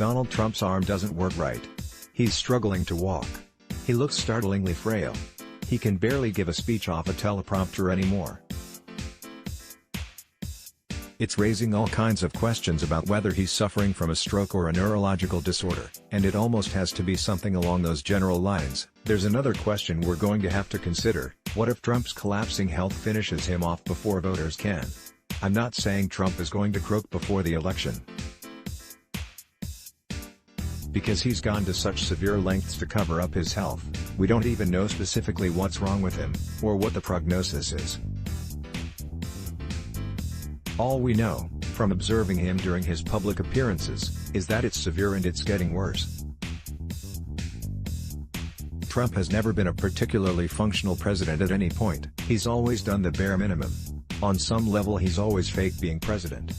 Donald Trump's arm doesn't work right. He's struggling to walk. He looks startlingly frail. He can barely give a speech off a teleprompter anymore. It's raising all kinds of questions about whether he's suffering from a stroke or a neurological disorder, and it almost has to be something along those general lines. There's another question we're going to have to consider: what if Trump's collapsing health finishes him off before voters can? I'm not saying Trump is going to croak before the election, because he's gone to such severe lengths to cover up his health. We don't even know specifically what's wrong with him, or what the prognosis is. All we know, from observing him during his public appearances, is that it's severe and it's getting worse. Trump has never been a particularly functional president at any point. He's always done the bare minimum. On some level he's always faked being president.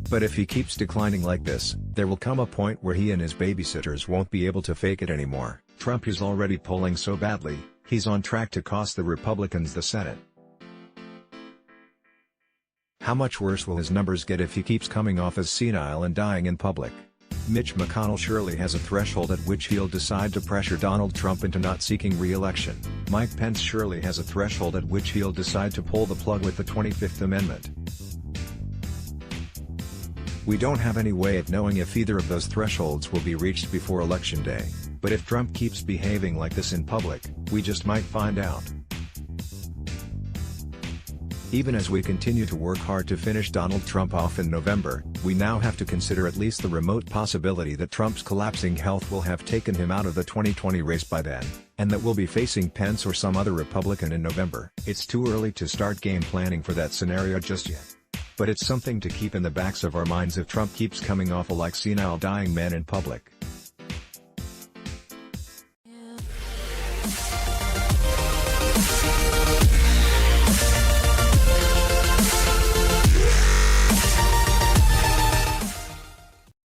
But if he keeps declining like this, there will come a point where he and his babysitters won't be able to fake it anymore. Trump is already polling so badly, he's on track to cost the Republicans the Senate. How much worse will his numbers get if he keeps coming off as senile and dying in public? Mitch McConnell surely has a threshold at which he'll decide to pressure Donald Trump into not seeking re-election. Mike Pence surely has a threshold at which he'll decide to pull the plug with the 25th Amendment. We don't have any way of knowing if either of those thresholds will be reached before Election Day, but if Trump keeps behaving like this in public, we just might find out. Even as we continue to work hard to finish Donald Trump off in November, we now have to consider at least the remote possibility that Trump's collapsing health will have taken him out of the 2020 race by then, and that we'll be facing Pence or some other Republican in November. It's too early to start game planning for that scenario just yet. But it's something to keep in the backs of our minds if Trump keeps coming off like senile dying man in public.